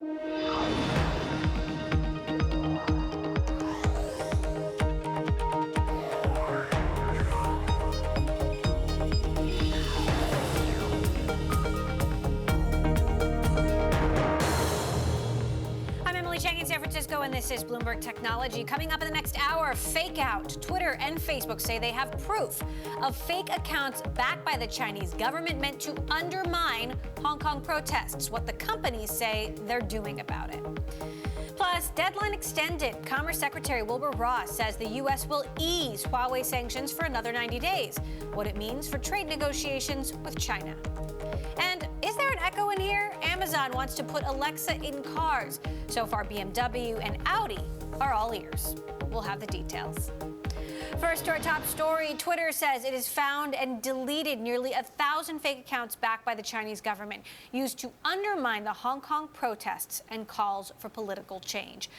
In San Francisco, and this is Bloomberg Technology. Coming up in the next hour, fake out. Twitter and Facebook say they have proof of fake accounts backed by the Chinese government meant to undermine Hong Kong protests, what the companies say they're doing about it. Plus, deadline extended. Commerce Secretary Wilbur Ross says the U.S. will ease Huawei sanctions for another 90 days, what it means for trade negotiations with China. And is there an echo in here? Amazon wants to put Alexa in cars. So far, BMW and Audi are all ears. We'll have the details. First to our top story, Twitter says it has found and deleted nearly 1,000 fake accounts backed by the Chinese government used to undermine the Hong Kong protests and calls for political change.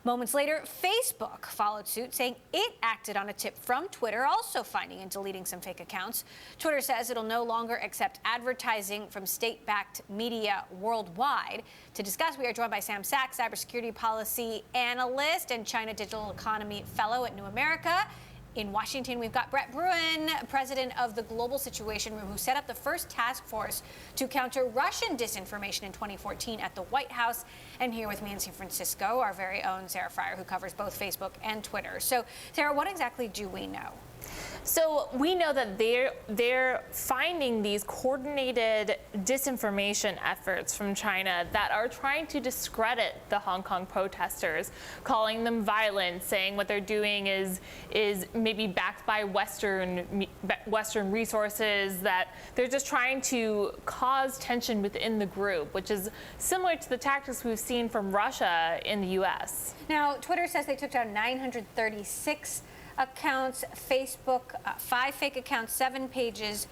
Moments later, Facebook followed suit, saying it acted on a tip from Twitter, also finding and deleting some fake accounts. Twitter says it'll no longer accept advertising from state-backed media worldwide. To discuss, we are joined by Sam Sachs, cybersecurity policy analyst and China digital economy fellow at New America. In Washington, we've got Brett Bruen, president of the Global Situation Room, who set up the first task force to counter Russian disinformation in 2014 at the White House. And here with me in San Francisco, our very own Sarah Fryer, who covers both Facebook and Twitter. So, Sarah, what exactly do we know? So we know that they're finding these coordinated disinformation efforts from China that are trying to discredit the Hong Kong protesters, calling them violent, saying what they're doing is maybe backed by Western resources, that they're just trying to cause tension within the group, which is similar to the tactics we've seen from Russia in the U.S. Now, Twitter says they took down 936 accounts, Facebook, 5 fake accounts, 7 pages,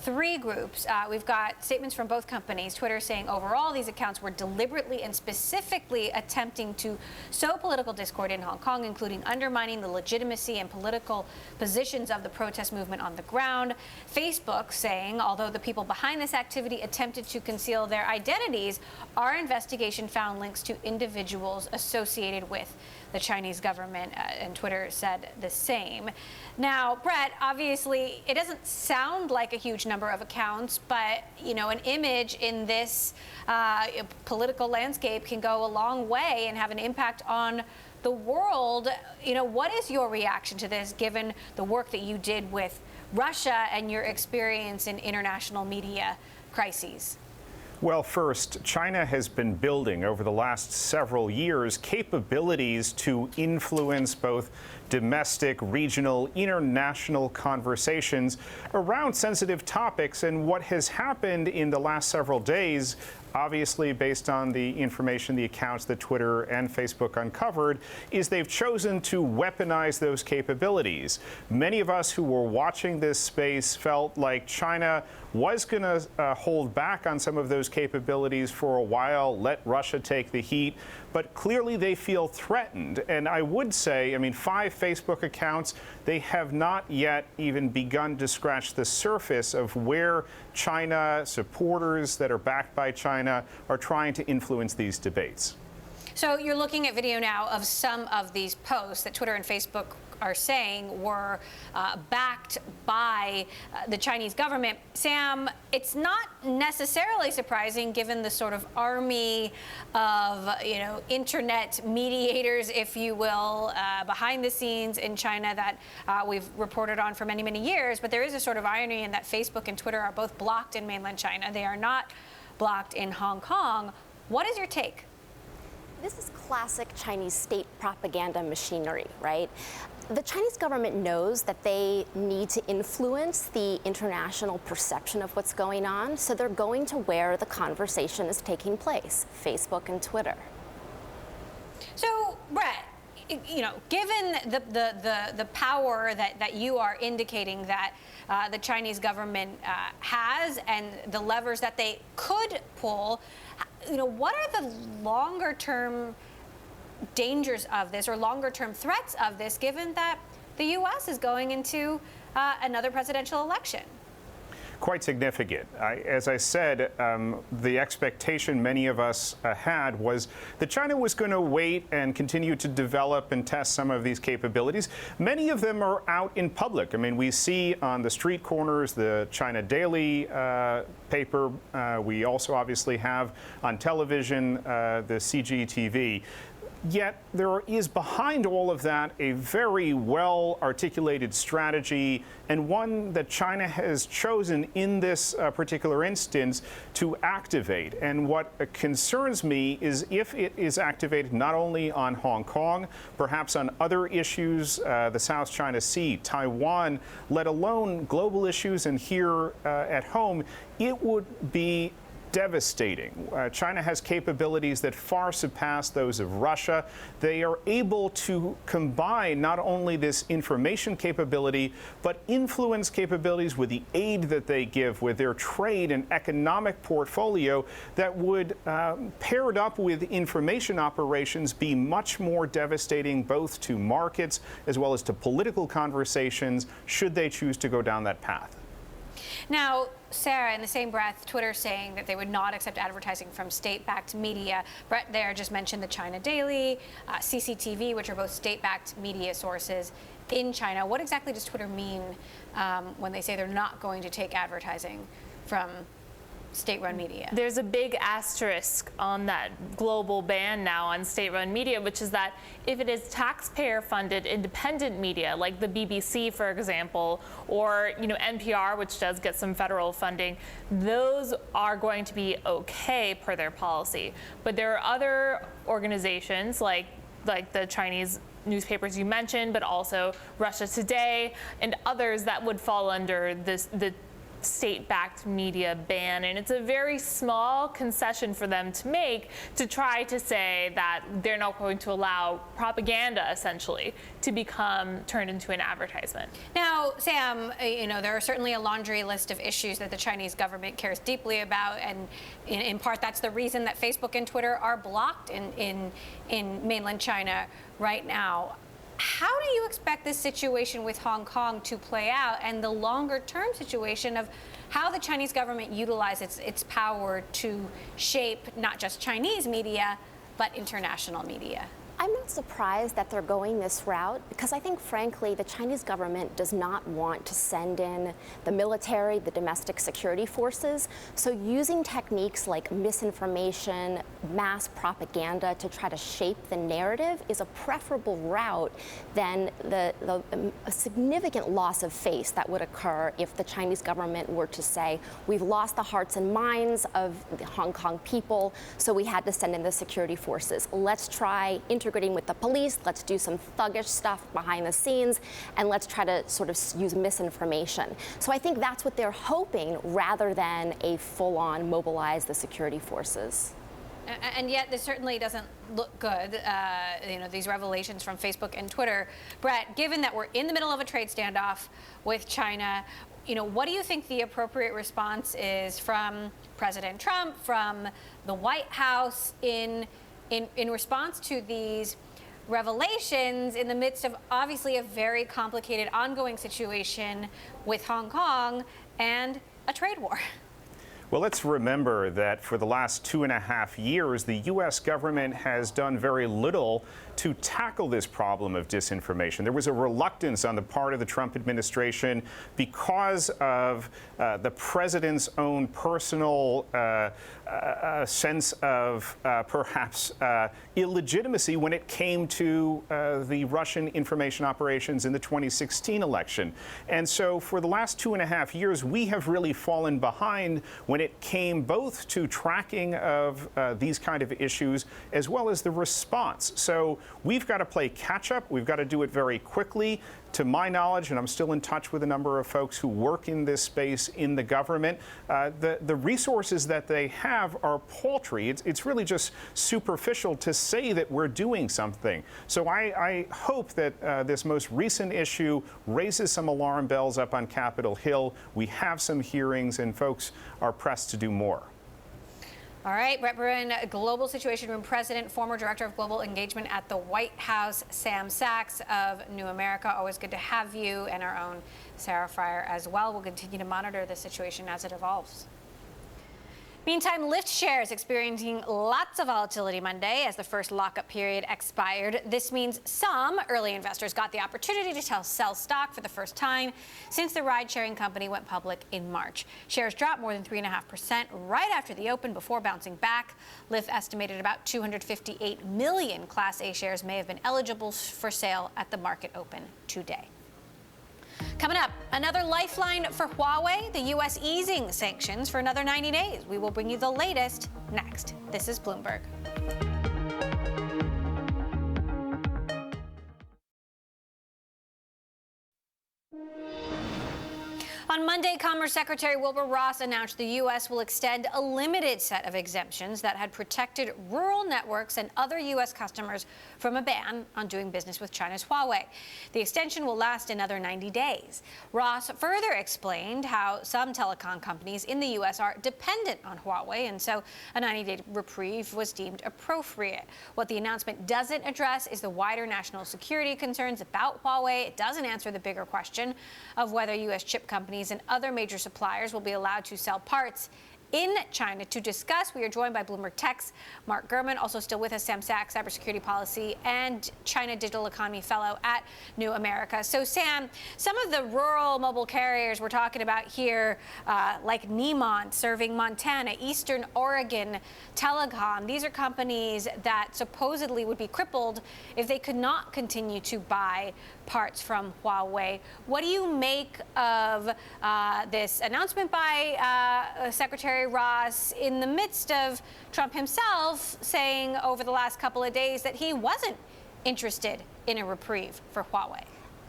3 groups. We've got statements from both companies. Twitter saying overall these accounts were deliberately and specifically attempting to sow political discord in Hong Kong, including undermining the legitimacy and political positions of the protest movement on the ground. Facebook saying, although the people behind this activity attempted to conceal their identities, our investigation found links to individuals associated with the Chinese government, and Twitter said the same. Now, Brett, obviously, it doesn't sound like a huge number of accounts, but, you know, an image in this political landscape can go a long way and have an impact on the world. You know, what is your reaction to this, given the work that you did with Russia and your experience in international media crises? Well, first, China has been building over the last several years capabilities to influence both domestic, regional, international conversations around sensitive topics. And what has happened in the last several days, obviously based on the information, the accounts that Twitter and Facebook uncovered, is they've chosen to weaponize those capabilities. Many of us who were watching this space felt like China was going to hold back on some of those capabilities for a while, let Russia take the heat, but clearly they feel threatened. And I would say, I mean, 5 Facebook accounts, they have not yet even begun to scratch the surface of where China supporters that are backed by China are trying to influence these debates. So you're looking at video now of some of these posts that Twitter and Facebook are saying were backed by the Chinese government. Sam, it's not necessarily surprising given the sort of army of, you know, internet mediators, if you will, behind the scenes in China that we've reported on for many, many years. But there is a sort of irony in that Facebook and Twitter are both blocked in mainland China. They are not blocked in Hong Kong. What is your take? This is classic Chinese state propaganda machinery, right? The Chinese government knows that they need to influence the international perception of what's going on, so they're going to where the conversation is taking place, Facebook and Twitter. So, Brett, you know, given the power that you are indicating that the Chinese government has and the levers that they could pull, you know, what are the longer-term dangers of this or longer-term threats of this, given that the U.S. is going into another presidential election? quite significant. As I said, the expectation many of us had was that China was going to wait and continue to develop and test some of these capabilities. Many of them are out in public. I mean, we see on the street corners the China Daily paper. We also obviously have on television the CGTV. Yet there is behind all of that a very well articulated strategy, and one that China has chosen in this particular instance to activate. And what concerns me is if it is activated not only on Hong Kong, perhaps on other issues, the South China Sea, Taiwan, let alone global issues, and here at home, it would be devastating. China has capabilities that far surpass those of Russia. They are able to combine not only this information capability, but influence capabilities with the aid that they give, with their trade and economic portfolio that would, paired up with information operations, be much more devastating both to markets as well as to political conversations should they choose to go down that path. Now, Sarah, in the same breath, Twitter saying that they would not accept advertising from state-backed media. Brett there just mentioned the China Daily, CCTV, which are both state-backed media sources in China. What exactly does Twitter mean when they say they're not going to take advertising from state-run media? There's a big asterisk on that global ban now on state-run media, which is that if it is taxpayer-funded independent media, like the BBC, for example, or NPR, which does get some federal funding, those are going to be okay per their policy. But there are other organizations like the Chinese newspapers you mentioned, but also Russia Today and others that would fall under the state-backed media ban, and it's a very small concession for them to make to try to say that they're not going to allow propaganda essentially to become turned into an advertisement. Now, Sam, there are certainly a laundry list of issues that the Chinese government cares deeply about, and in part that's the reason that Facebook and Twitter are blocked in mainland China right now. How do you expect this situation with Hong Kong to play out, and the longer-term situation of how the Chinese government utilizes its power to shape not just Chinese media, but international media? I'm not surprised that they're going this route because I think, frankly, the Chinese government does not want to send in the military, the domestic security forces. So using techniques like misinformation, mass propaganda to try to shape the narrative is a preferable route than a significant loss of face that would occur if the Chinese government were to say, we've lost the hearts and minds of the Hong Kong people, so we had to send in the security forces. Let's try integrating with the police, let's do some thuggish stuff behind the scenes, and let's try to sort of use misinformation. So I think that's what they're hoping rather than a full-on mobilize the security forces. And yet this certainly doesn't look good, these revelations from Facebook and Twitter. Brett, given that we're in the middle of a trade standoff with China, what do you think the appropriate response is from President Trump, from the White House in response to these revelations in the midst of obviously a very complicated ongoing situation with Hong Kong and a trade war? Well, let's remember that for the last 2.5 years, the U.S. government has done very little to tackle this problem of disinformation. There was a reluctance on the part of the Trump administration because of the president's own personal sense of perhaps illegitimacy when it came to the Russian information operations in the 2016 election. And so for the last 2.5 years, we have really fallen behind when it came both to tracking of these kind of issues as well as the response. So we've got to play catch up. We've got to do it very quickly. To my knowledge, and I'm still in touch with a number of folks who work in this space in the government, the resources that they have are paltry. It's really just superficial to say that we're doing something. So I hope that this most recent issue raises some alarm bells up on Capitol Hill. We have some hearings, and folks are pressed to do more. All right, Brett Bruin, Global Situation Room President, former Director of Global Engagement at the White House, Sam Sachs of New America. Always good to have you, and our own Sarah Fryer as well. We'll continue to monitor the situation as it evolves. Meantime, Lyft shares experiencing lots of volatility Monday as the first lockup period expired. This means some early investors got the opportunity to sell stock for the first time since the ride-sharing company went public in March. Shares dropped more than 3.5% right after the open before bouncing back. Lyft estimated about 258 million Class A shares may have been eligible for sale at the market open today. Coming up, another lifeline for Huawei, the U.S. easing sanctions for another 90 days. We will bring you the latest next. This is Bloomberg. On Monday, Commerce Secretary Wilbur Ross announced the U.S. will extend a limited set of exemptions that had protected rural networks and other U.S. customers from a ban on doing business with China's Huawei. The extension will last another 90 days. Ross further explained how some telecom companies in the U.S. are dependent on Huawei, and so a 90-day reprieve was deemed appropriate. What the announcement doesn't address is the wider national security concerns about Huawei. It doesn't answer the bigger question of whether U.S. chip companies and other major suppliers will be allowed to sell parts in China. To discuss, we are joined by Bloomberg Tech's Mark Gurman, also still with us, Sam Sachs, cybersecurity policy and China digital economy fellow at New America. So, Sam, some of the rural mobile carriers we're talking about here, like Neiman, serving Montana, Eastern Oregon Telecom, these are companies that supposedly would be crippled if they could not continue to buy parts from Huawei. What do you make of this announcement by Secretary Ross in the midst of Trump himself saying over the last couple of days that he wasn't interested in a reprieve for Huawei?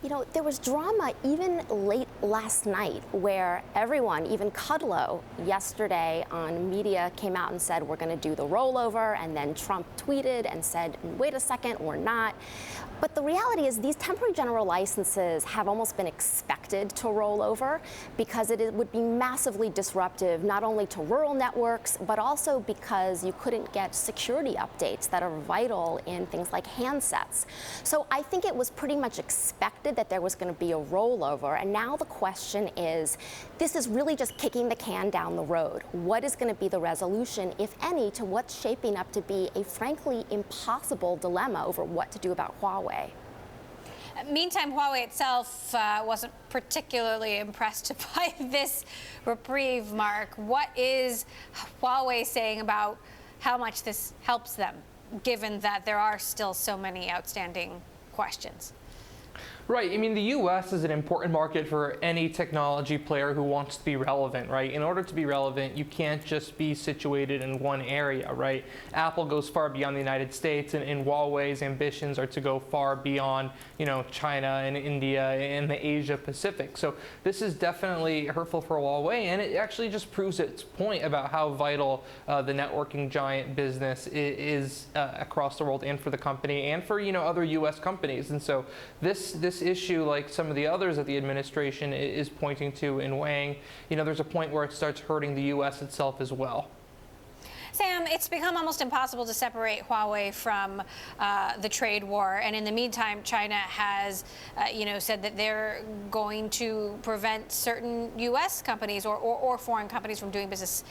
You know, there was drama even late last night where everyone, even Kudlow yesterday on media, came out and said, we're going to do the rollover. And then Trump tweeted and said, wait a second, we're not. But the reality is these temporary general licenses have almost been expected to roll over because it would be massively disruptive, not only to rural networks, but also because you couldn't get security updates that are vital in things like handsets. So I think it was pretty much expected that there was going to be a rollover. And now the question is, this is really just kicking the can down the road. What is going to be the resolution, if any, to what's shaping up to be a frankly impossible dilemma over what to do about Huawei? Meantime, Huawei itself wasn't particularly impressed by this reprieve, Mark. What is Huawei saying about how much this helps them, given that there are still so many outstanding questions? Right. I mean, the U.S. is an important market for any technology player who wants to be relevant, right? In order to be relevant, you can't just be situated in one area, right? Apple goes far beyond the United States, and Huawei's ambitions are to go far beyond, China and India and the Asia Pacific. So this is definitely hurtful for Huawei, and it actually just proves its point about how vital the networking giant business is across the world, and for the company, and for other U.S. companies. And so this issue, like some of the others that the administration is pointing to and weighing, there's a point where it starts hurting the U.S. itself as well. Sam, it's become almost impossible to separate Huawei from the trade war. And in the meantime, China has, said that they're going to prevent certain U.S. companies or foreign companies from doing business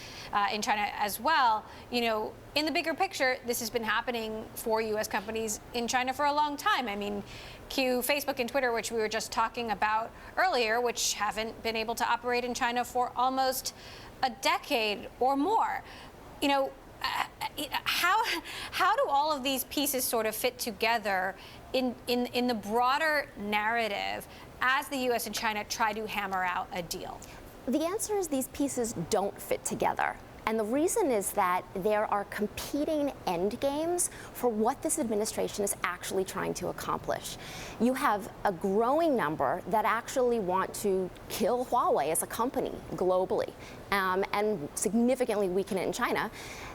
in China as well. In the bigger picture, this has been happening for U.S. companies in China for a long time. I mean, cue Facebook and Twitter, which we were just talking about earlier, which haven't been able to operate in China for almost a decade or more. How do all of these pieces sort of fit together in the broader narrative as the U.S. and China try to hammer out a deal? The answer is these pieces don't fit together. And the reason is that there are competing end games for what this administration is actually trying to accomplish. You have a growing number that actually want to kill Huawei as a company globally. and significantly weaken it in China.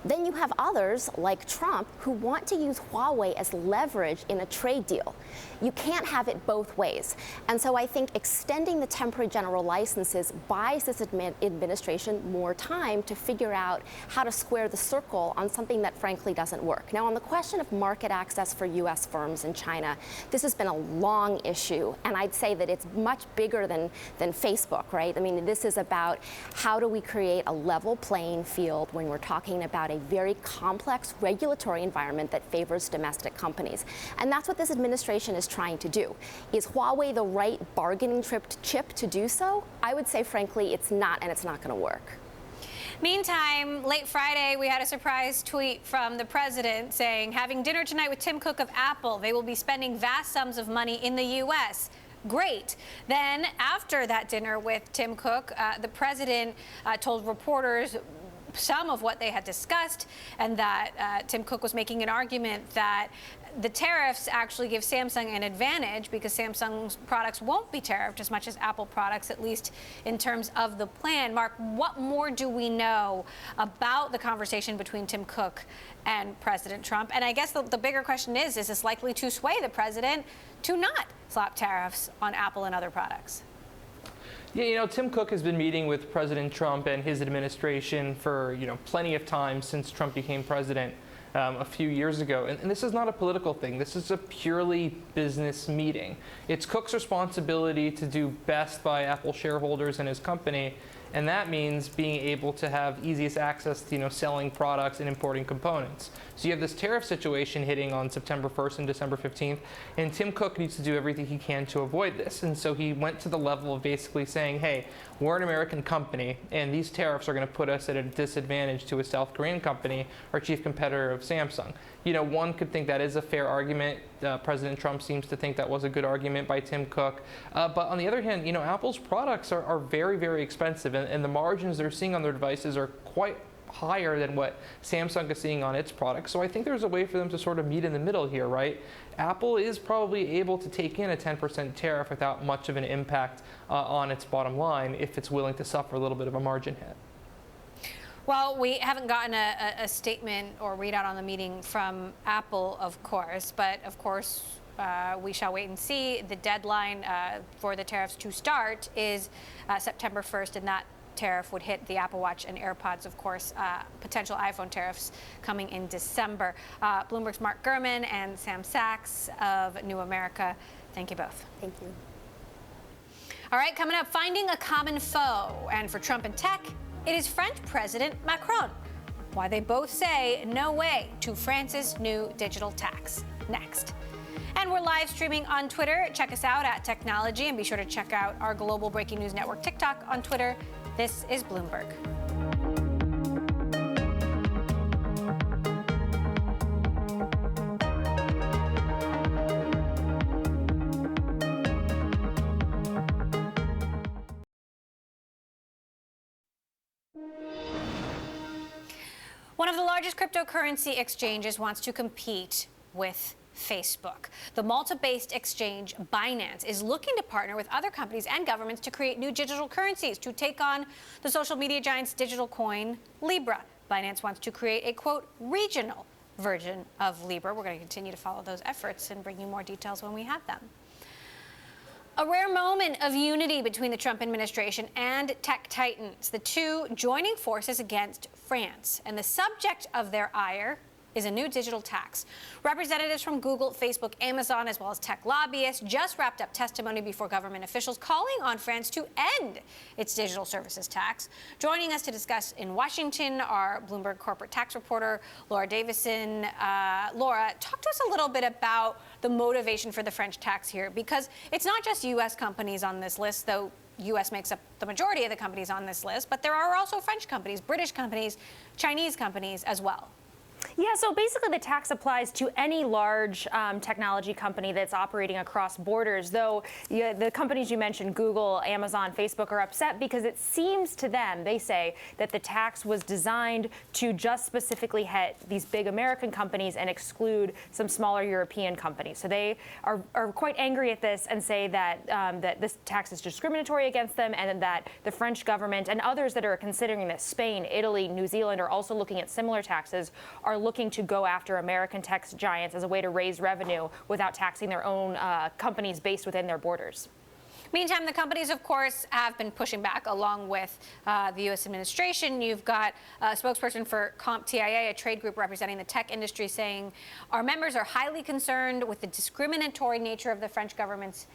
Then you have others like Trump who want to use Huawei as leverage in a trade deal. You can't have it both ways. And so I think extending the temporary general licenses buys this administration more time to figure out how to square the circle on something that frankly doesn't work. Now, on the question of market access for U.S. firms in China, this has been a long issue, and I'd say that it's much bigger than Facebook, right? I mean, this is about how do we create a level playing field when we're talking about a very complex regulatory environment that favors domestic companies. And that's what this administration is trying to do. Is Huawei the right bargaining chip to do so? I would say, frankly, it's not, and it's not going to work. Meantime, late Friday, we had a surprise tweet from the president saying, having dinner tonight with Tim Cook of Apple. They will be spending vast sums of money in the U.S. Great. Then after that dinner with Tim Cook, the president told reporters some of what they had discussed, and that Tim Cook was making an argument that the tariffs actually give Samsung an advantage because Samsung's products won't be tariffed as much as Apple products, at least in terms of the plan. Mark, what more do we know about the conversation between Tim Cook and President Trump? And I guess the bigger question is this likely to sway the president to not slap tariffs on Apple and other products? Yeah, Tim Cook has been meeting with President Trump and his administration for, plenty of time since Trump became president a few years ago. And this is not a political thing. This is a purely business meeting. It's Cook's responsibility to do best by Apple shareholders and his company. And that means being able to have easiest access to, selling products and importing components. So you have this tariff situation hitting on September 1st and December 15th, and Tim Cook needs to do everything he can to avoid this. And so he went to the level of basically saying, hey, we're an American company, and these tariffs are going to put us at a disadvantage to a South Korean company, our chief competitor of Samsung. One could think that is a fair argument. President Trump seems to think that was a good argument by Tim Cook. But on the other hand, Apple's products are very, very expensive, and the margins they're seeing on their devices are quite higher than what Samsung is seeing on its products. So I think there's a way for them to sort of meet in the middle here, right? Apple is probably able to take in a 10% tariff without much of an impact on its bottom line if it's willing to suffer a little bit of a margin hit. Well, we haven't gotten a statement or readout on the meeting from Apple, of course, but of course we shall wait and see. The deadline for the tariffs to start is September 1st, and that tariff would hit the Apple Watch and AirPods, of course. Potential iPhone tariffs coming in December. Bloomberg's Mark Gurman and Sam Sachs of New America, thank you both. Thank you. All right, coming up, finding a common foe. And for Trump and tech, it is French President Macron. Why they both say no way to France's new digital tax. Next. And we're live streaming on Twitter. Check us out at Technology, and be sure to check out our global breaking news network TikTok on Twitter. This is Bloomberg. One of the largest cryptocurrency exchanges wants to compete with Facebook. The Malta-based exchange Binance is looking to partner with other companies and governments to create new digital currencies to take on the social media giant's digital coin, Libra. Binance wants to create a, quote, regional version of Libra. We're going to continue to follow those efforts and bring you more details when we have them. A rare moment of unity between the Trump administration and tech titans, the two joining forces against France. And the subject of their ire is a new digital tax. Representatives from Google, Facebook, Amazon, as well as tech lobbyists just wrapped up testimony before government officials calling on France to end its digital services tax. Joining us to discuss in Washington are Bloomberg corporate tax reporter Laura Davison. Laura, talk to us a little bit about the motivation for the French tax here, because it's not just U.S. companies on this list, though U.S. makes up the majority of the companies on this list, but there are also French companies, British companies, Chinese companies as well. Yeah, so basically the tax applies to any large technology company that's operating across borders, though the companies you mentioned, Google, Amazon, Facebook, are upset because it seems to them, they say, that the tax was designed to just specifically hit these big American companies and exclude some smaller European companies. So they are quite angry at this and say that, that this tax is discriminatory against them, and that the French government and others that are considering this, Spain, Italy, New Zealand, are also looking at similar taxes, are looking to go after American tech giants as a way to raise revenue without taxing their own companies based within their borders. Meantime, the companies, of course, have been pushing back along with the U.S. administration. You've got a spokesperson for CompTIA, a trade group representing the tech industry, saying our members are highly concerned with the discriminatory nature of the French government's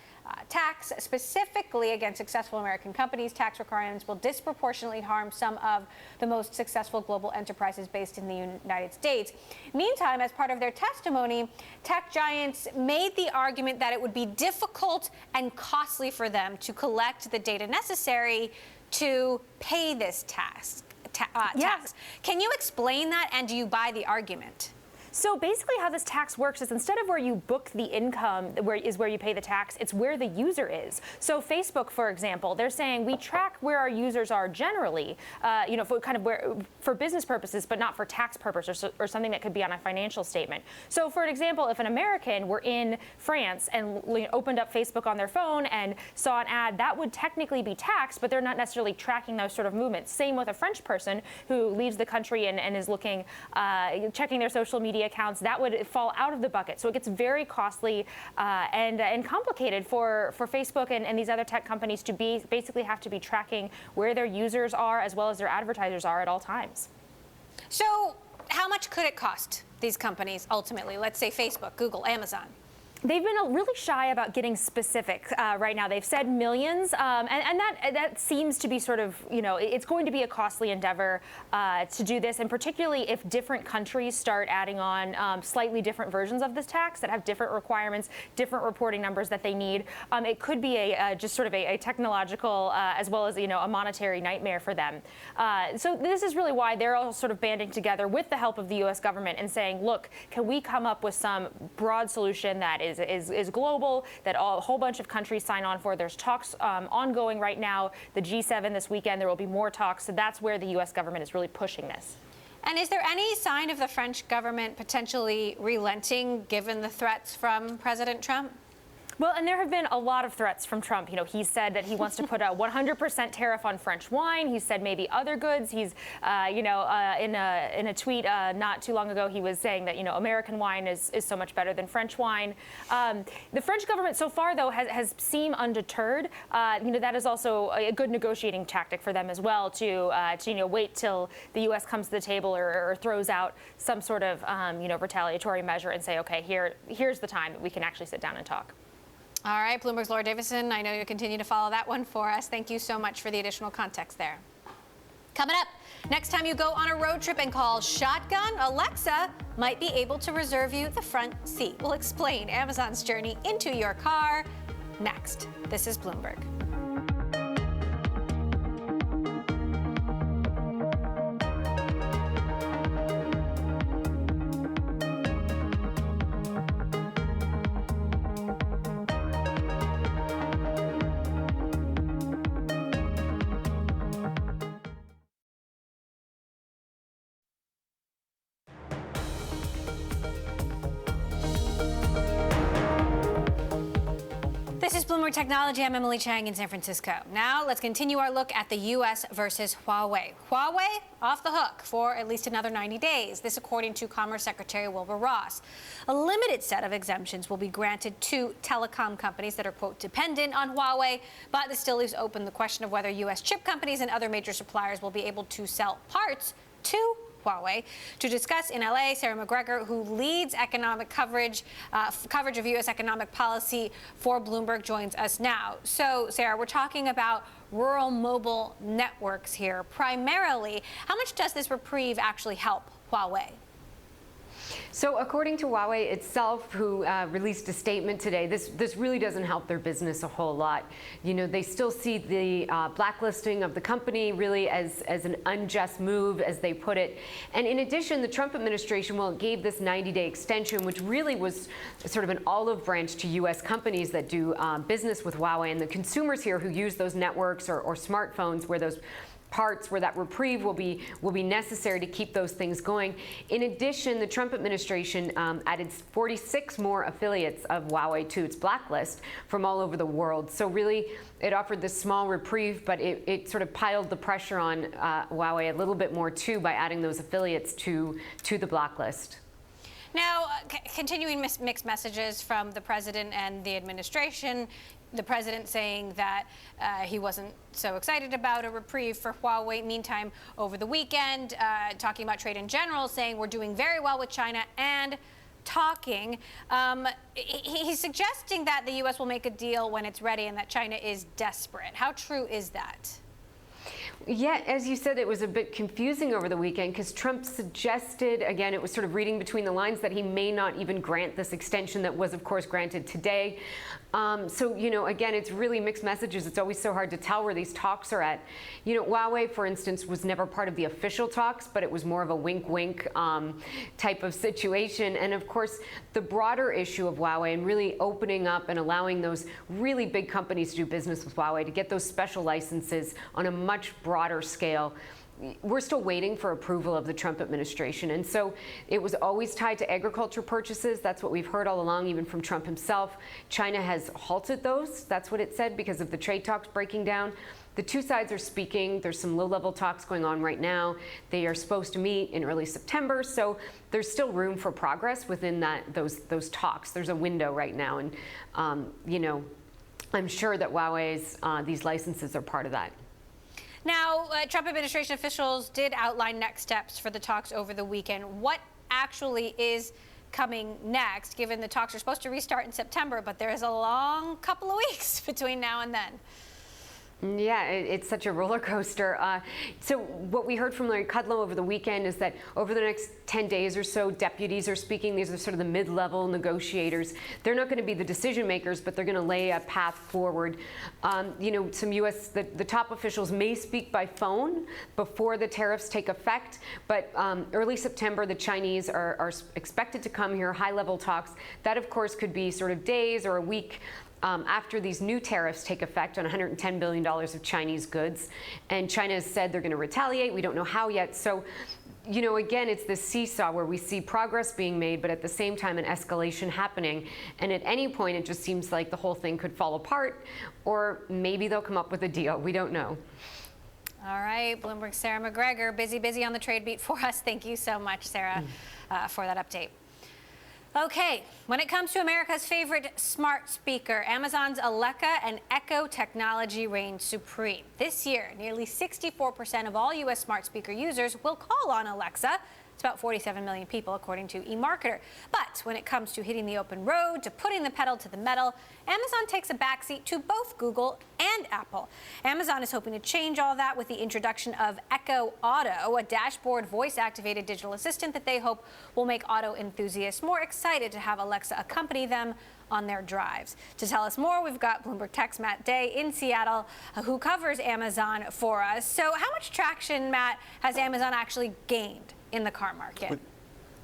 tax, specifically against successful American companies. Tax requirements will disproportionately harm some of the most successful global enterprises based in the United States. Meantime, as part of their testimony, tech giants made the argument that it would be difficult and costly for them to collect the data necessary to pay this tax. Can you explain that, and do you buy the argument? So basically how this tax works is instead of where you book the income, where you pay the tax, it's where the user is. So Facebook, for example, they're saying we track where our users are generally, for business purposes, but not for tax purposes or something that could be on a financial statement. So for example, if an American were in France and opened up Facebook on their phone and saw an ad, that would technically be taxed, but they're not necessarily tracking those sort of movements. Same with a French person who leaves the country and is looking, checking their social media accounts, that would fall out of the bucket. So it gets very costly and complicated for Facebook and these other tech companies to basically have to be tracking where their users are as well as their advertisers are at all times. So how much could it cost these companies ultimately? Let's say Facebook, Google, Amazon. They've been really shy about getting specific right now. They've said millions, and that seems to be sort of, it's going to be a costly endeavor to do this, and particularly if different countries start adding on slightly different versions of this tax that have different requirements, different reporting numbers that they need. It could be just sort of a technological as well as a monetary nightmare for them. So this is really why they're all sort of banding together with the help of the U.S. government and saying, look, can we come up with some broad solution that is global, that a whole bunch of countries sign on for. There's talks ongoing right now. The G7 this weekend, there will be more talks. So that's where the U.S. government is really pushing this. And is there any sign of the French government potentially relenting given the threats from President Trump? Well, and there have been a lot of threats from Trump. He said that he wants to put a 100% tariff on French wine. He said maybe other goods. He's, in a tweet not too long ago, he was saying that, American wine is so much better than French wine. The French government so far, though, has seemed undeterred. That is also a good negotiating tactic for them as well to wait till the U.S. comes to the table or throws out some sort of, retaliatory measure and say, okay, here's the time that we can actually sit down and talk. All right, Bloomberg's Laura Davison, I know you'll continue to follow that one for us. Thank you so much for the additional context there. Coming up, next time you go on a road trip and call shotgun, Alexa might be able to reserve you the front seat. We'll explain Amazon's journey into your car next. This is Bloomberg. This is Bloomberg Technology. I'm Emily Chang in San Francisco. Now let's continue our look at the U.S. versus Huawei. Huawei off the hook for at least another 90 days. This according to Commerce Secretary Wilbur Ross. A limited set of exemptions will be granted to telecom companies that are, quote, dependent on Huawei, but this still leaves open the question of whether U.S. chip companies and other major suppliers will be able to sell parts to Huawei. To discuss in LA, Sarah McGregor, who leads economic coverage of U.S. economic policy for Bloomberg, joins us now. So, Sarah, we're talking about rural mobile networks here primarily. How much does this reprieve actually help Huawei? So according to Huawei itself, who released a statement today, this really doesn't help their business a whole lot. You know, they still see the blacklisting of the company really as an unjust move, as they put it. And in addition, the Trump administration, well, it gave this 90-day extension, which really was sort of an olive branch to U.S. companies that do business with Huawei, and the consumers here who use those networks or smartphones where those parts where that reprieve will be necessary to keep those things going. In addition, the Trump administration added 46 more affiliates of Huawei to its blacklist from all over the world. So really, it offered this small reprieve, but it sort of piled the pressure on Huawei a little bit more too by adding those affiliates to the blacklist. Now, continuing mixed messages from the president and the administration. The president saying that he wasn't so excited about a reprieve for Huawei. Meantime, over the weekend, talking about trade in general, saying we're doing very well with China and talking. He's suggesting that the U.S. will make a deal when it's ready and that China is desperate. How true is that? Yeah, as you said, it was a bit confusing over the weekend because Trump suggested, again, it was sort of reading between the lines, that he may not even grant this extension that was, of course, granted today. So, you know, again, it's really mixed messages. It's always so hard to tell where these talks are at. You know, Huawei, for instance, was never part of the official talks, but it was more of a wink-wink type of situation. And, of course, the broader issue of Huawei and really opening up and allowing those really big companies to do business with Huawei, to get those special licenses on a much broader scale, we're still waiting for approval of the Trump administration. And so it was always tied to agriculture purchases. That's what we've heard all along, even from Trump himself. China has halted those. That's what it said, because of the trade talks breaking down. The two sides are speaking. There's some low-level talks going on right now. They are supposed to meet in early September. So there's still room for progress within those talks. There's a window right now. And, you know, I'm sure that Huawei's these licenses are part of that. Now, Trump administration officials did outline next steps for the talks over the weekend. What actually is coming next, given the talks are supposed to restart in September, but there is a long couple of weeks between now and then? Yeah, it's such a roller coaster. So what we heard from Larry Kudlow over the weekend is that over the next 10 days or so, deputies are speaking. These are sort of the mid-level negotiators. They're not going to be the decision makers, but they're going to lay a path forward. You know, some the top officials may speak by phone before the tariffs take effect, but early September, the Chinese are expected to come here, high-level talks. That, of course, could be sort of days or a week after these new tariffs take effect on $110 billion of Chinese goods. And China has said they're going to retaliate. We don't know how yet. So, you know, again, it's this seesaw where we see progress being made, but at the same time, an escalation happening. And at any point, it just seems like the whole thing could fall apart, or maybe they'll come up with a deal. We don't know. All right, Bloomberg's Sarah McGregor, busy on the trade beat for us. Thank you so much, Sarah, for that update. Okay, when it comes to America's favorite smart speaker, Amazon's Alexa and Echo technology reigns supreme. This year, nearly 64% of all U.S. smart speaker users will call on Alexa. It's about 47 million people, according to eMarketer. But when it comes to hitting the open road, to putting the pedal to the metal, Amazon takes a backseat to both Google and Apple. Amazon is hoping to change all that with the introduction of Echo Auto, a dashboard voice-activated digital assistant that they hope will make auto enthusiasts more excited to have Alexa accompany them on their drives. To tell us more, we've got Bloomberg Tech's Matt Day in Seattle, who covers Amazon for us. So how much traction, Matt, has Amazon actually gained in the car market?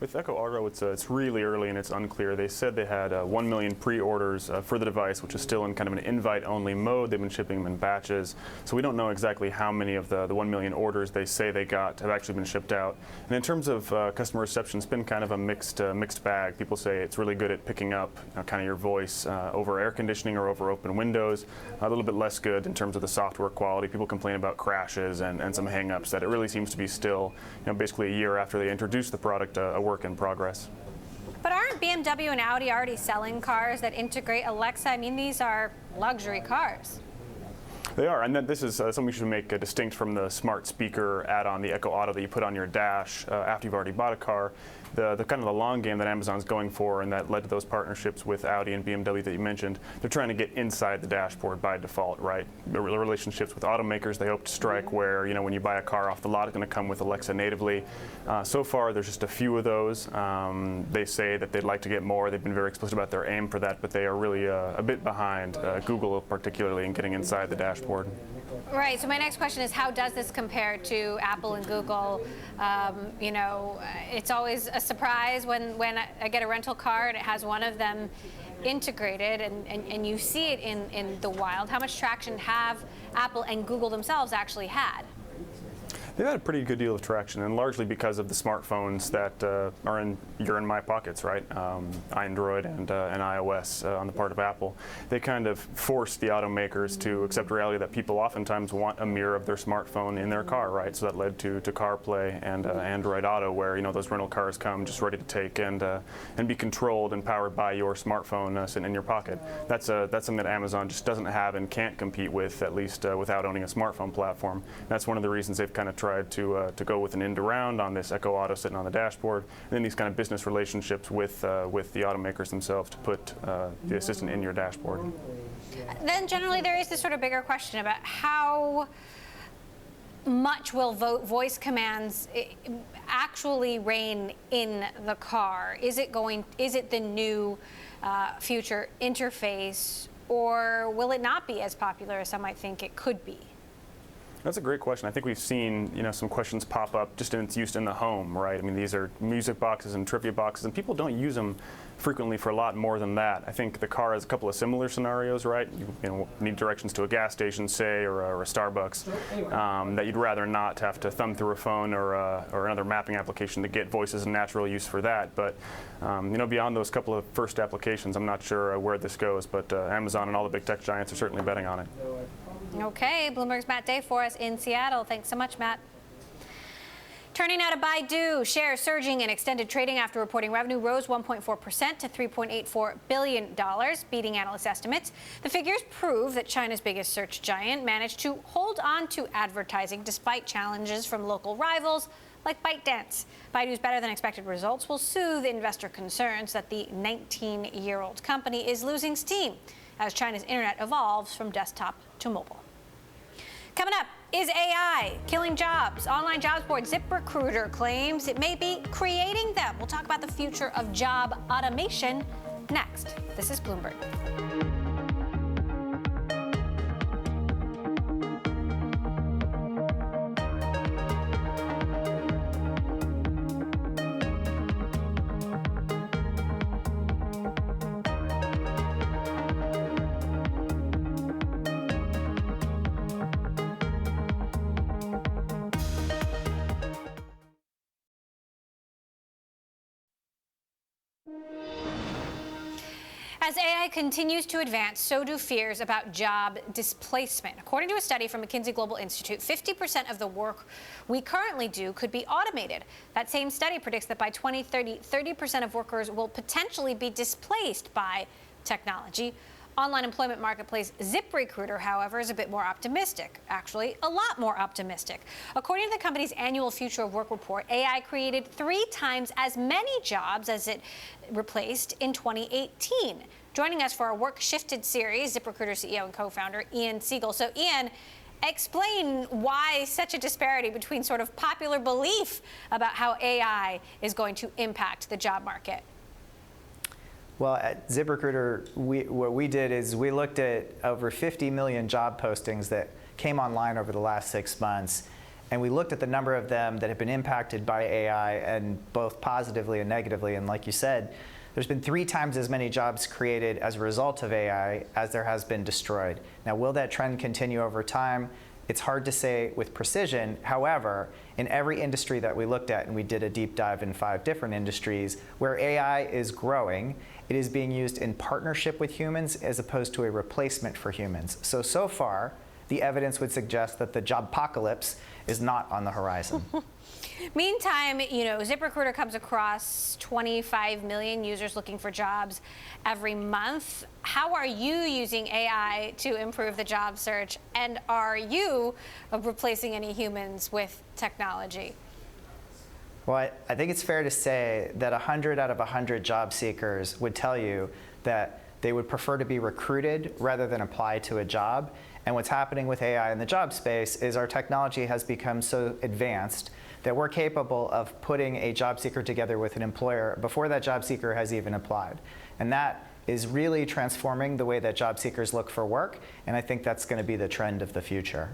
With Echo Auto, it's really early and it's unclear. They said they had 1 million pre-orders for the device, which is still in kind of an invite-only mode. They've been shipping them in batches, so we don't know exactly how many of the 1 million orders they say they got have actually been shipped out. And in terms of customer reception, it's been kind of a mixed bag. People say it's really good at picking up kind of your voice over air conditioning or over open windows. A little bit less good in terms of the software quality. People complain about crashes and some hang-ups. That it really seems to be still, basically a year after they introduced the product, a work in progress. But aren't BMW and Audi already selling cars that integrate Alexa? I mean, these are luxury cars. They are, and then this is something we should make distinct from the smart speaker add-on, the Echo Auto that you put on your dash after you've already bought a car. The kind of the long game that Amazon's going for, and that led to those partnerships with Audi and BMW that you mentioned, they're trying to get inside the dashboard by default, right? The relationships with automakers they hope to strike where, when you buy a car off the lot, it's going to come with Alexa natively. So far, there's just a few of those. They say that they'd like to get more. They've been very explicit about their aim for that, but they are really a bit behind, Google particularly, in getting inside the dashboard. Right. So my next question is, how does this compare to Apple and Google? It's always a surprise when I get a rental car and it has one of them integrated, and you see it in the wild. How much traction have Apple and Google themselves actually had? They've had a pretty good deal of traction, and largely because of the smartphones that are in my pockets, right? Android and iOS on the part of Apple. They kind of forced the automakers to accept reality that people oftentimes want a mirror of their smartphone in their car, right? So that led to CarPlay and Android Auto, where those rental cars come just ready to take and be controlled and powered by your smartphone sitting in your pocket. That's something that Amazon just doesn't have and can't compete with, at least without owning a smartphone platform. That's one of the reasons they've kind of tried to go with an end around on this Echo Auto sitting on the dashboard, and then these kind of business relationships with the automakers themselves to put the assistant in your dashboard. Then generally there is this sort of bigger question about how much will voice commands actually reign in the car? Is it the new future interface, or will it not be as popular as some might think it could be? That's a great question. I think we've seen, some questions pop up just in its use in the home, right? I mean, these are music boxes and trivia boxes, and people don't use them frequently for a lot more than that. I think the car has a couple of similar scenarios, right? You need directions to a gas station, say, or a Starbucks, that you'd rather not have to thumb through a phone or another mapping application to get voice as a natural use for that. But beyond those couple of first applications, I'm not sure where this goes, but Amazon and all the big tech giants are certainly betting on it. Okay, Bloomberg's Matt Day for us in Seattle. Thanks so much, Matt. Turning now to Baidu, shares surging in extended trading after reporting revenue rose 1.4% to $3.84 billion, beating analyst estimates. The figures prove that China's biggest search giant managed to hold on to advertising despite challenges from local rivals like ByteDance. Baidu's better-than-expected results will soothe investor concerns that the 19-year-old company is losing steam as China's internet evolves from desktop to mobile. Coming up, is AI killing jobs? Online jobs board ZipRecruiter claims it may be creating them. We'll talk about the future of job automation next. This is Bloomberg. As AI continues to advance, so do fears about job displacement. According to a study from McKinsey Global Institute, 50% of the work we currently do could be automated. That same study predicts that by 2030, 30% of workers will potentially be displaced by technology. Online employment marketplace ZipRecruiter, however, is a bit more optimistic. Actually, a lot more optimistic. According to the company's annual Future of Work report, AI created 3 times as many jobs as it replaced in 2018. Joining us for our Work Shifted series, ZipRecruiter CEO and co-founder Ian Siegel. So, Ian, explain why such a disparity between sort of popular belief about how AI is going to impact the job market. Well, at ZipRecruiter, what we did is we looked at over 50 million job postings that came online over the last 6 months, and we looked at the number of them that have been impacted by AI, and both positively and negatively. And like you said, there's been 3 times as many jobs created as a result of AI as there has been destroyed. Now, will that trend continue over time? It's hard to say with precision. However, in every industry that we looked at, and we did a deep dive in 5 different industries, where AI is growing, it is being used in partnership with humans as opposed to a replacement for humans. So far, the evidence would suggest that the job apocalypse is not on the horizon. Meantime, ZipRecruiter comes across 25 million users looking for jobs every month. How are you using AI to improve the job search? And are you replacing any humans with technology? Well, I think it's fair to say that 100 out of 100 job seekers would tell you that they would prefer to be recruited rather than apply to a job. And what's happening with AI in the job space is our technology has become so advanced that we're capable of putting a job seeker together with an employer before that job seeker has even applied. And that is really transforming the way that job seekers look for work, and I think that's going to be the trend of the future.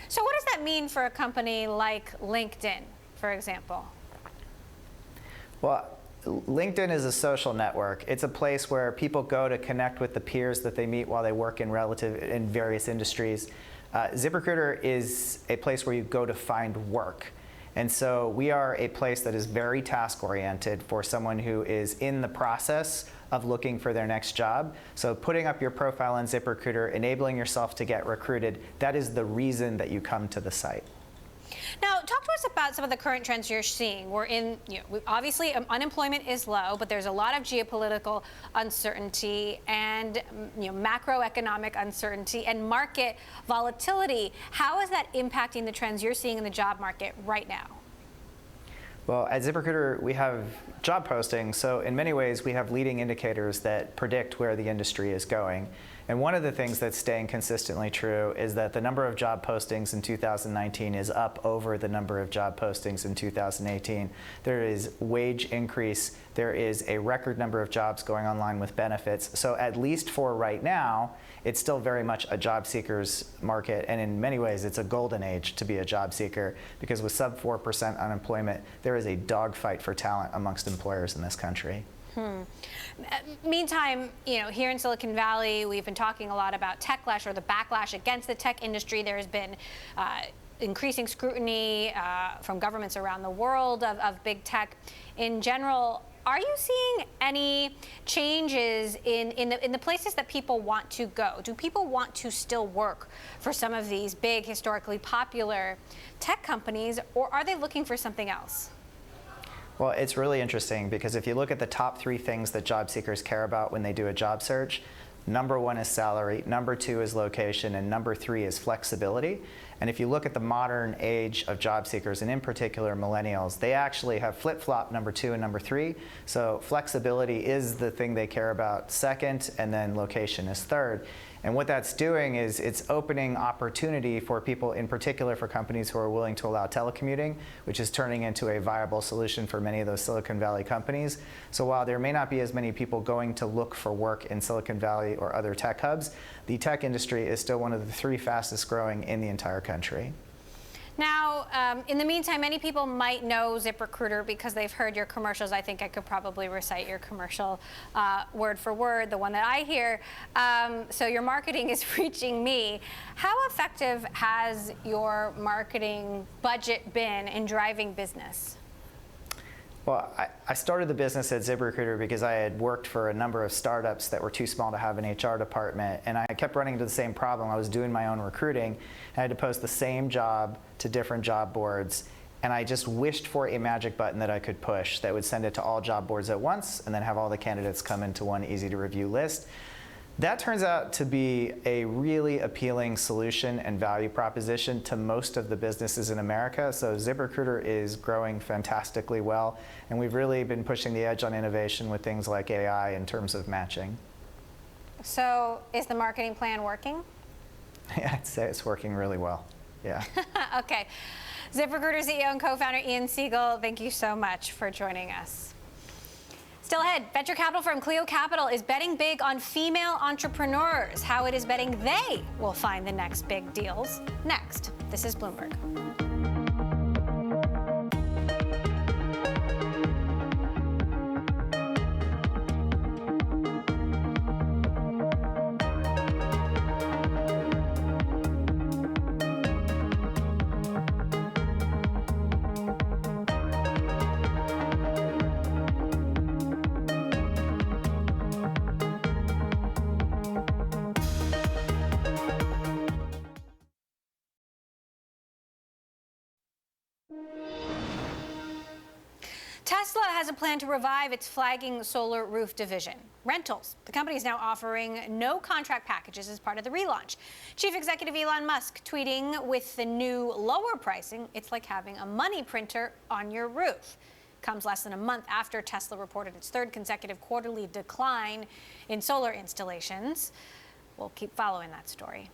So what does that mean for a company like LinkedIn, for example? Well, LinkedIn is a social network. It's a place where people go to connect with the peers that they meet while they work in various industries. ZipRecruiter is a place where you go to find work. And so we are a place that is very task-oriented for someone who is in the process of looking for their next job. So putting up your profile on ZipRecruiter, enabling yourself to get recruited, that is the reason that you come to the site. Now, talk to us about some of the current trends you're seeing. Obviously unemployment is low, but there's a lot of geopolitical uncertainty and macroeconomic uncertainty and market volatility. How is that impacting the trends you're seeing in the job market right now? Well, at ZipRecruiter, we have job postings, so in many ways we have leading indicators that predict where the industry is going. And one of the things that's staying consistently true is that the number of job postings in 2019 is up over the number of job postings in 2018. There is wage increase. There is a record number of jobs going online with benefits. So at least for right now, it's still very much a job seeker's market. And in many ways, it's a golden age to be a job seeker, because with sub 4% unemployment, there is a dogfight for talent amongst employers in this country. Meantime, here in Silicon Valley, we've been talking a lot about techlash, or the backlash against the tech industry. There's been increasing scrutiny from governments around the world of big tech in general. Are you seeing any changes in the places that people want to go? Do people want to still work for some of these big, historically popular tech companies, or are they looking for something else? Well, it's really interesting, because if you look at the top 3 things that job seekers care about when they do a job search, number 1 is salary, number 2 is location, and number 3 is flexibility. And if you look at the modern age of job seekers, and in particular millennials, they actually have flip-flop number 2 and number 3. So flexibility is the thing they care about second, and then location is third. And what that's doing is it's opening opportunity for people, in particular for companies who are willing to allow telecommuting, which is turning into a viable solution for many of those Silicon Valley companies. So while there may not be as many people going to look for work in Silicon Valley or other tech hubs, the tech industry is still one of the 3 fastest growing in the entire country. Now, in the meantime, many people might know ZipRecruiter because they've heard your commercials. I think I could probably recite your commercial word for word, the one that I hear. So your marketing is reaching me. How effective has your marketing budget been in driving business? Well, I started the business at ZipRecruiter because I had worked for a number of startups that were too small to have an HR department, and I kept running into the same problem. I was doing my own recruiting. I had to post the same job to different job boards, and I just wished for a magic button that I could push that would send it to all job boards at once and then have all the candidates come into one easy-to-review list. That turns out to be a really appealing solution and value proposition to most of the businesses in America. So ZipRecruiter is growing fantastically well, and we've really been pushing the edge on innovation with things like AI in terms of matching. So is the marketing plan working? Yeah, I'd say it's working really well. Yeah. Okay. ZipRecruiter CEO and co-founder Ian Siegel, thank you so much for joining us. Still ahead, venture capital firm Clio Capital is betting big on female entrepreneurs. How it is betting they will find the next big deals. Next, this is Bloomberg. has a plan to revive its flagging solar roof division, rentals. The company is now offering no contract packages as part of the relaunch. Chief Executive Elon Musk tweeting, with the new lower pricing, it's like having a money printer on your roof. Comes less than a month after Tesla reported its third consecutive quarterly decline in solar installations. We'll keep following that story.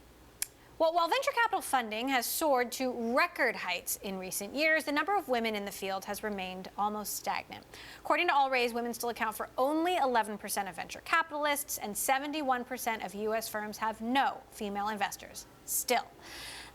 Well, while venture capital funding has soared to record heights in recent years, the number of women in the field has remained almost stagnant. According to All Raise, women still account for only 11% of venture capitalists, and 71% of U.S. firms have no female investors still.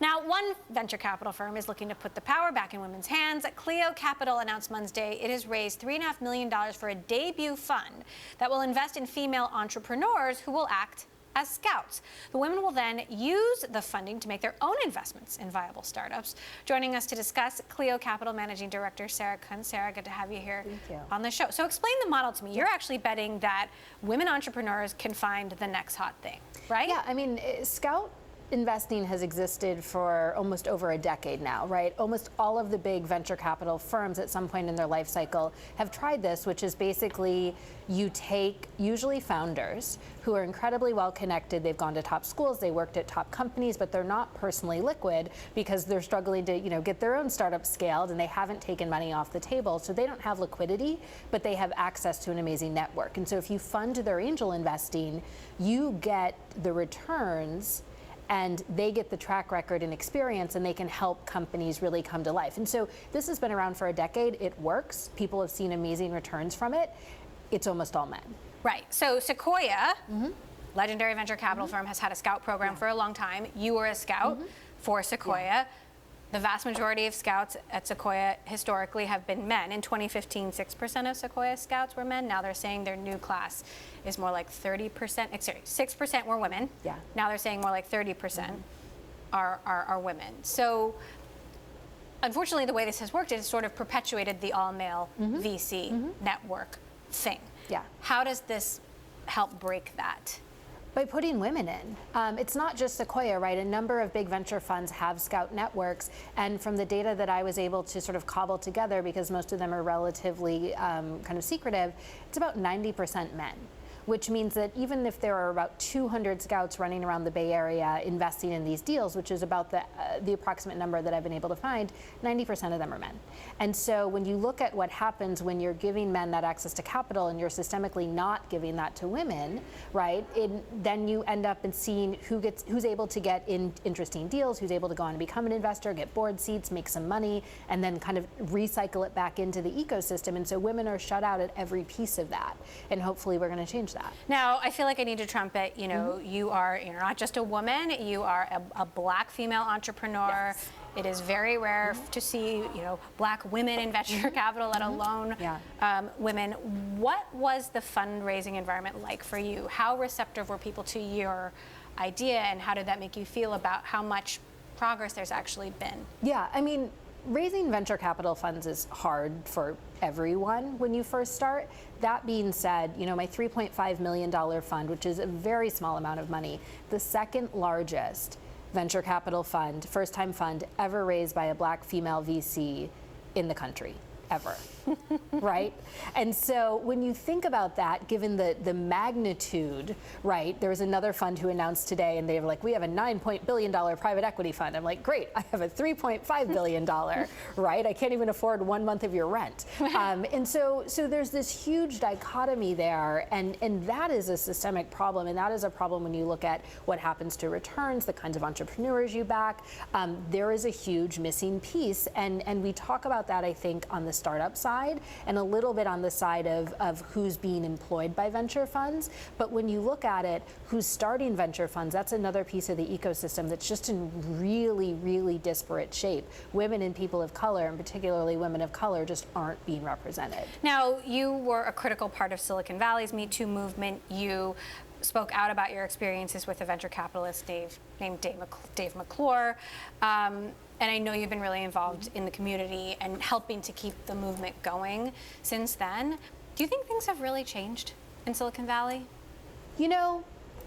Now, one venture capital firm is looking to put the power back in women's hands. Clio Capital announced Monday it has raised $3.5 million for a debut fund that will invest in female entrepreneurs who will act as scouts. The women will then use the funding to make their own investments in viable startups. Joining us to discuss, Clio Capital Managing Director Sarah Kuhn. Sarah, good to have you here on the show. So explain the model to me. You're actually betting that women entrepreneurs can find the next hot thing, right? Yeah, I mean, Scout investing has existed for almost over a decade now, right? Almost all of the big venture capital firms at some point in their life cycle have tried this, which is basically you take usually founders who are incredibly well connected. They've gone to top schools, they worked at top companies, but they're not personally liquid because they're struggling to, get their own startup scaled, and they haven't taken money off the table. So they don't have liquidity, but they have access to an amazing network. And so if you fund their angel investing, you get the returns and they get the track record and experience, and they can help companies really come to life. And so this has been around for a decade. It works. People have seen amazing returns from it. It's almost all men. Right. So Sequoia, legendary venture capital firm, has had a scout program for a long time. You were a scout for Sequoia. The vast majority of scouts at Sequoia historically have been men. In 2015, 6% of Sequoia scouts were men. Now they're saying their new class is more like 30%. Sorry, 6% were women. Yeah. Now they're saying more like 30% are women. So unfortunately, the way this has worked, it has sort of perpetuated the all-male VC network thing. Yeah. How does this help break that? By putting women in. It's not just Sequoia, right? A number of big venture funds have scout networks, and from the data that I was able to sort of cobble together, because most of them are relatively kind of secretive, it's about 90% men, which means that even if there are about 200 scouts running around the Bay Area investing in these deals, which is about the approximate number that I've been able to find, 90% of them are men. And so when you look at what happens when you're giving men that access to capital and you're systemically not giving that to women, right, then you end up in seeing who's able to get in interesting deals, who's able to go on and become an investor, get board seats, make some money, and then kind of recycle it back into the ecosystem. And so women are shut out at every piece of that. And hopefully we're going to change that. Now, I feel like I need to trumpet, you're not just a woman, you are a black female entrepreneur. Yes. It is very rare to see, black women in venture capital, let alone women. What was the fundraising environment like for you? How receptive were people to your idea, and how did that make you feel about how much progress there's actually been? Yeah, I mean, raising venture capital funds is hard for everyone when you first start. That being said, my $3.5 million fund, which is a very small amount of money, the second largest venture capital fund, first-time fund ever raised by a black female VC in the country, ever. Right? And so when you think about that, given the magnitude, right, there was another fund who announced today, and they were like, we have a $9 billion private equity fund. I'm like, great, I have a $3.5 billion, right? I can't even afford 1 month of your rent. And so there's this huge dichotomy there, and that is a systemic problem, and that is a problem when you look at what happens to returns, the kinds of entrepreneurs you back. There is a huge missing piece, and we talk about that, I think, on the startup side, and a little bit on the side of who's being employed by venture funds. But when you look at it, who's starting venture funds, that's another piece of the ecosystem that's just in really, really disparate shape. Women and people of color, and particularly women of color, just aren't being represented. Now, you were a critical part of Silicon Valley's Me Too movement. You spoke out about your experiences with a venture capitalist named Dave McClure. And I know you've been really involved in the community and helping to keep the movement going since then. Do you think things have really changed in Silicon Valley?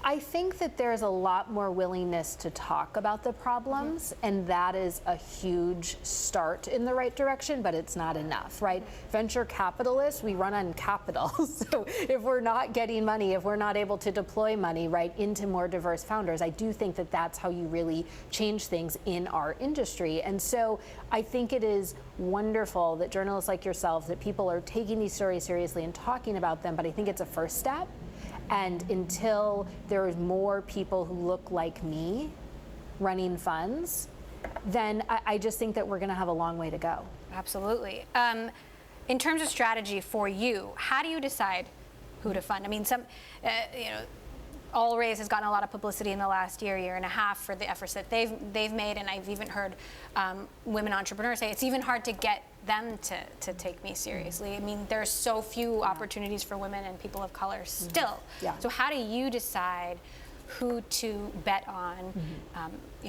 I think that there's a lot more willingness to talk about the problems, and that is a huge start in the right direction, but it's not enough, right? Venture capitalists, we run on capital. So if we're not getting money, if we're not able to deploy money, right, into more diverse founders, I do think that that's how you really change things in our industry. And so I think it is wonderful that journalists like yourself, that people are taking these stories seriously and talking about them, but I think it's a first step. And until there is more people who look like me running funds, then I just think that we're going to have a long way to go. Absolutely. In terms of strategy for you, how do you decide who to fund? I mean, All Raise has gotten a lot of publicity in the last year and a half for the efforts that they've made, and I've even heard women entrepreneurs say it's even hard to get them to take me seriously. I mean, there's so few opportunities for women and people of color still. Yeah. So how do you decide who to bet on?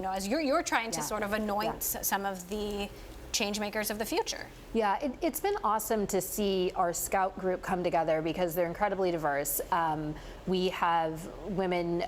As you're trying to sort of anoint some of the change makers of the future. Yeah, it's been awesome to see our Scout group come together because they're incredibly diverse. We have women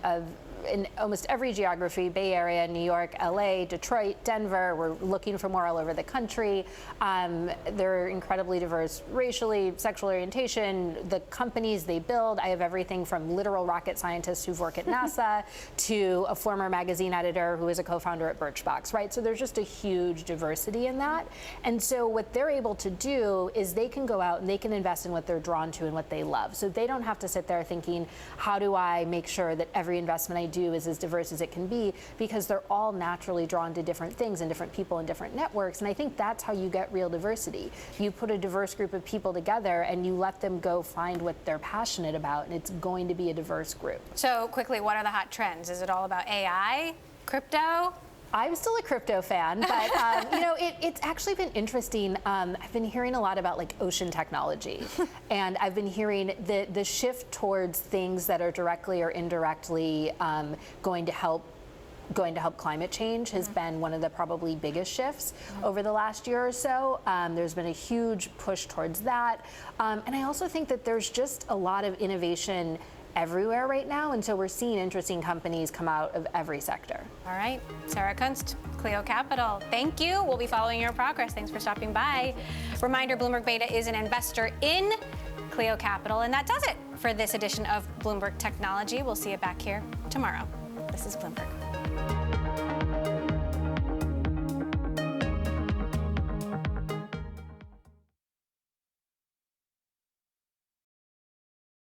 in almost every geography: Bay Area, New York, LA, Detroit, Denver. We're looking for more all over the country. They're incredibly diverse racially, sexual orientation, the companies they build. I have everything from literal rocket scientists who've worked at NASA to a former magazine editor who is a co-founder at Birchbox, right? So there's just a huge diversity in that. And so what they're able to do is they can go out and they can invest in what they're drawn to and what they love. So they don't have to sit there thinking, how do I make sure that every investment I do is as diverse as it can be, because they're all naturally drawn to different things and different people and different networks. And I think that's how you get real diversity. You put a diverse group of people together and you let them go find what they're passionate about, and it's going to be a diverse group. So quickly, what are the hot trends? Is it all about AI, crypto? I'm still a crypto fan, but it's actually been interesting. I've been hearing a lot about like ocean technology, and I've been hearing the shift towards things that are directly or indirectly going to help climate change has been one of the probably biggest shifts over the last year or so. There's been a huge push towards that, and I also think that there's just a lot of innovation everywhere right now, and so we're seeing interesting companies come out of every sector. All right, Sarah Kunst, Clio Capital, thank you. We'll be following your progress. Thanks for stopping by. Reminder, Bloomberg Beta is an investor in Clio Capital, and that does it for this edition of Bloomberg Technology. We'll see you back here tomorrow. This is Bloomberg.